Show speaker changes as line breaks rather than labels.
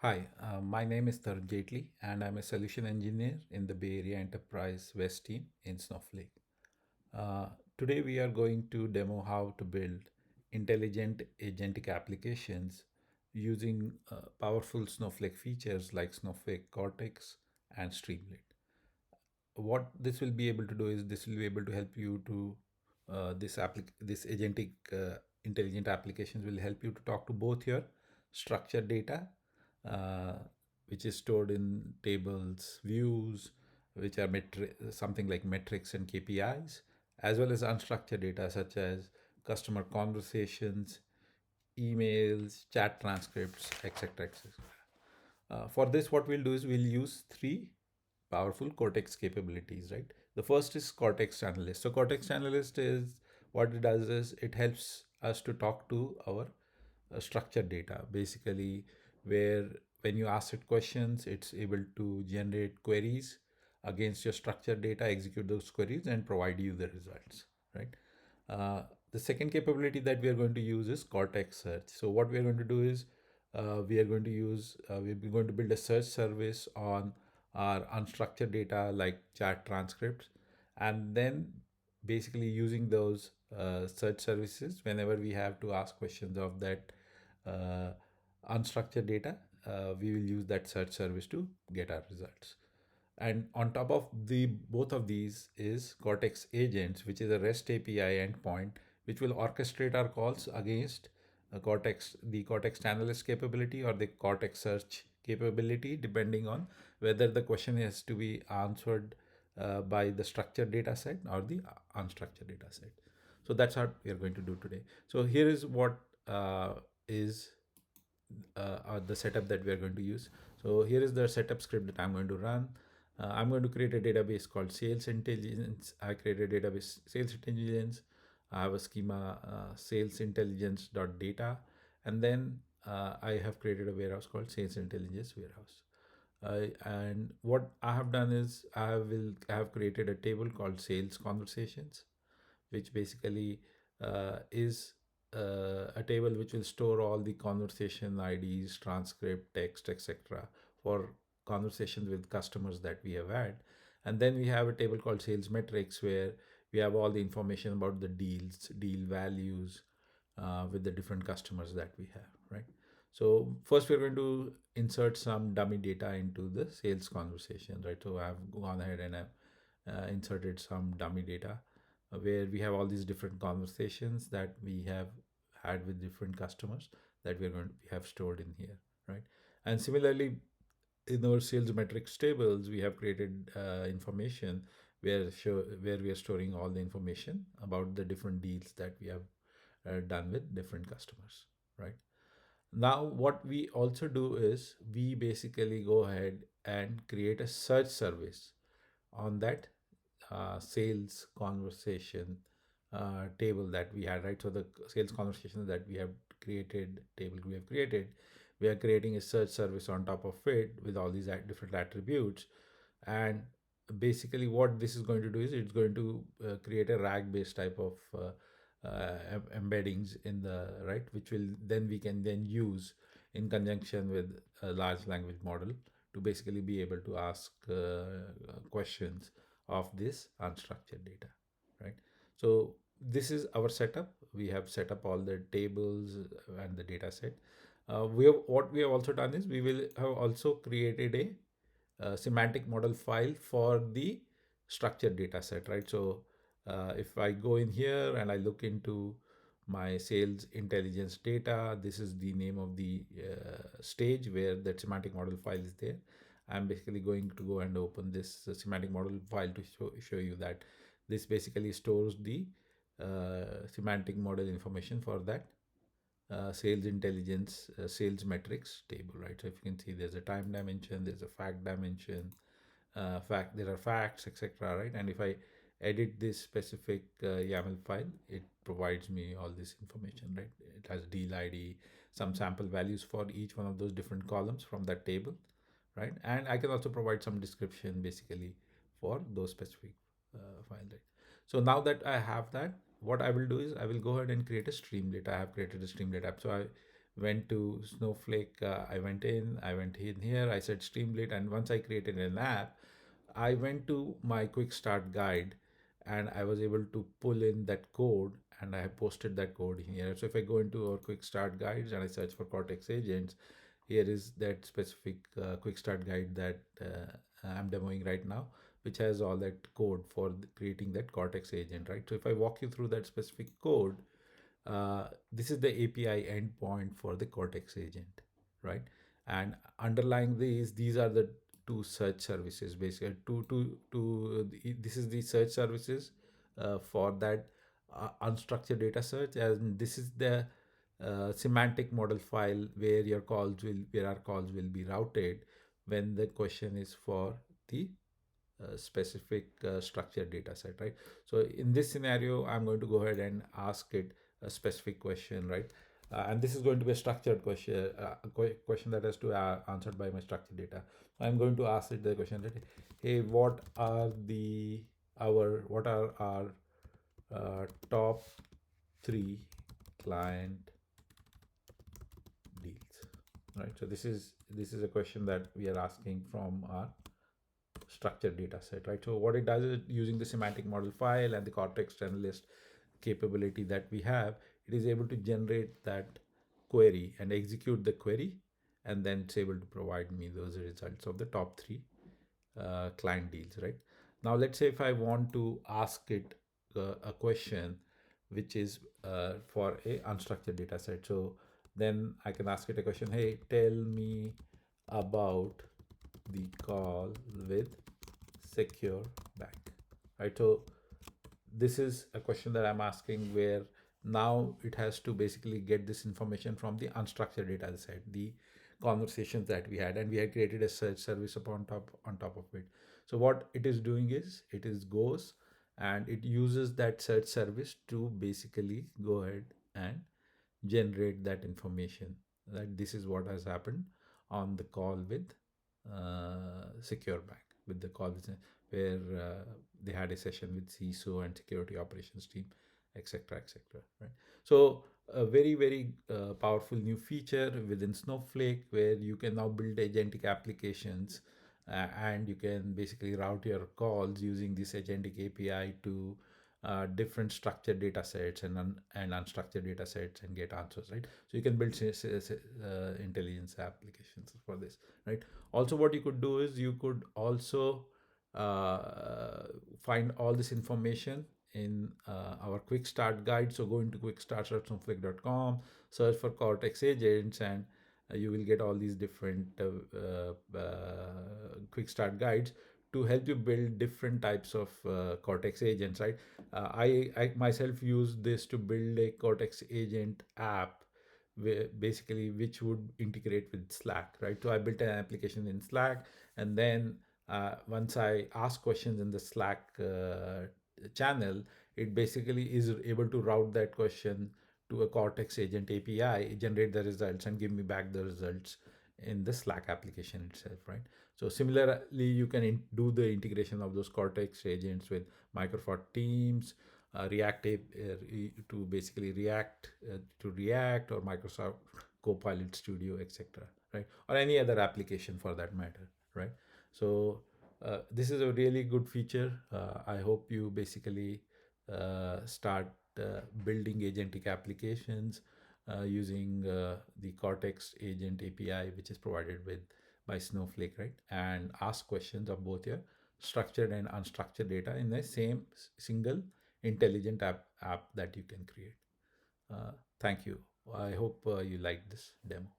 Hi, my name is Tarun Jaitley, and I'm a solution engineer in the Bay Area Enterprise West team in Snowflake. Uh, Today, we are going to demo how to build intelligent agentic applications using powerful Snowflake features like Snowflake Cortex and Streamlit. What this will be able to do is this will be able to help you to this agentic intelligent applications will help you to talk to both your structured data, uh, which is stored in tables, views, which are something like metrics and KPIs, as well as unstructured data such as customer conversations, emails, chat transcripts, etc. etc. For this, what we'll do is we'll use three powerful Cortex capabilities, right? The first is Cortex Analyst. So Cortex Analyst is what it does is it helps us to talk to our structured data, basically where when you ask it questions, it's able to generate queries against your structured data, execute those queries, and provide you the results, right? Uh, the second capability that we are going to use is Cortex Search. So what we are going to do is we're going to build a search service on our unstructured data like chat transcripts, and then basically using those search services whenever we have to ask questions of that uh, unstructured data, we will use that search service to get our results. And on top of the both of these is Cortex Agents, which is a REST API endpoint, which will orchestrate our calls against the Cortex Analyst capability or the Cortex Search capability, depending on whether the question has to be answered by the structured data set or the unstructured data set. So that's what we are going to do today. So here is what is the setup that we are going to use. So here is the setup script that I'm going to run. I'm going to create a database called Sales Intelligence. I created a database Sales Intelligence. I have a schema Sales Intelligence dot data, and then I have created a warehouse called Sales Intelligence Warehouse. And what I have done is I have created a table called Sales Conversations, which basically is a table which will store all the conversation IDs, transcript, text, etc. for conversations with customers that we have had. And then we have a table called sales metrics where we have all the information about the deals, deal values with the different customers that we have, right? So first we're going to insert some dummy data into the sales conversation, right? So I've gone ahead and I've inserted some dummy data where we have all these different conversations that we have had with different customers that we have stored in here, right? And similarly, in our sales metrics tables, we have created information where we are storing all the information about the different deals that we have done with different customers, right? Now, what we also do is we basically go ahead and create a search service on that sales conversation table that we had, right? So the sales conversation that we have created, table we have created, we are creating a search service on top of it with all these different attributes. And basically what this is going to do is it's going to create a RAG based type of embeddings in the right, which will then we can then use in conjunction with a large language model to basically be able to ask questions of this unstructured data, right? So this is our setup. We have set up all the tables and the data set. What we have also done is we will have also created a semantic model file for the structured data set, right? So if I go in here and I look into my sales intelligence data, this is the name of the stage where that semantic model file is there. I'm basically going to go and open this semantic model file to show you that this basically stores the semantic model information for that sales intelligence, sales metrics table, right? So if you can see, there's a time dimension, there's a fact dimension, there are facts, etc., right? And if I edit this specific YAML file, it provides me all this information, right? It has deal ID, some sample values for each one of those different columns from that table, right? And I can also provide some description basically for those specific file, right? So now that I have that, what I will do is I will go ahead and create a Streamlit. I have created a Streamlit app. So went to Snowflake. I went in here, I said Streamlit, and once I created an app, I went to my quick start guide and I was able to pull in that code and I have posted that code here. So if I go into our quick start guides and I search for Cortex agents, here is that specific quick start guide that I'm demoing right now, which has all that code for creating that Cortex agent, right? So if I walk you through that specific code, this is the API endpoint for the Cortex agent, right? And underlying these are the two search services, basically. This is the search services for that unstructured data search, and this is the semantic model file where our calls will be routed when the question is for the specific structured data set, right? So in this scenario, I'm going to go ahead and ask it a specific question, right? And this is going to be a structured question, question that has to answered by my structured data. So I'm going to ask it the question that, hey, what are our top three client deals, right? So this is a question that we are asking from our structured data set, right? So what it does is, using the semantic model file and the Cortex analyst capability that we have, it is able to generate that query and execute the query, and then it's able to provide me those results of the top three client deals, right? Now, let's say if I want to ask it a question which is for a unstructured data set. So then I can ask it a question, hey, tell me about the call with secure bank, right? So this is a question that I'm asking, where now it has to basically get this information from the unstructured data set, the conversations that we had, and we had created a search service upon top of it. So what it is doing is it is goes and it uses that search service to basically go ahead and generate that information, that this is what has happened on the call with secure bank, with the call with, where they had a session with CISO and security operations team, etc., etc., right? So a very powerful new feature within Snowflake, where you can now build agentic applications, and you can basically route your calls using this agentic API to different structured data sets and unstructured data sets and get answers, right? So you can build intelligence applications for this, right? Also, what you could do is you could also find all this information in our quick start guide. So go into quickstart.snowflake.com, search for Cortex agents, and you will get all these different quick start guides to help you build different types of Cortex agents, right? I myself use this to build a Cortex agent app, basically, which would integrate with Slack, right? So I built an application in Slack, and then once I ask questions in the Slack channel, it basically is able to route that question to a Cortex agent API, generate the results, and give me back the results in the Slack application itself, right? So similarly, you can do the integration of those Cortex agents with Microsoft Teams, to basically React to React, or Microsoft Copilot Studio, etc., right? Or any other application for that matter, right? So this is a really good feature. I hope you basically start building agentic applications using the Cortex agent API, which is provided with by Snowflake, right? And ask questions of both your structured and unstructured data in the same single intelligent app that you can create. Thank you. I hope you like this demo.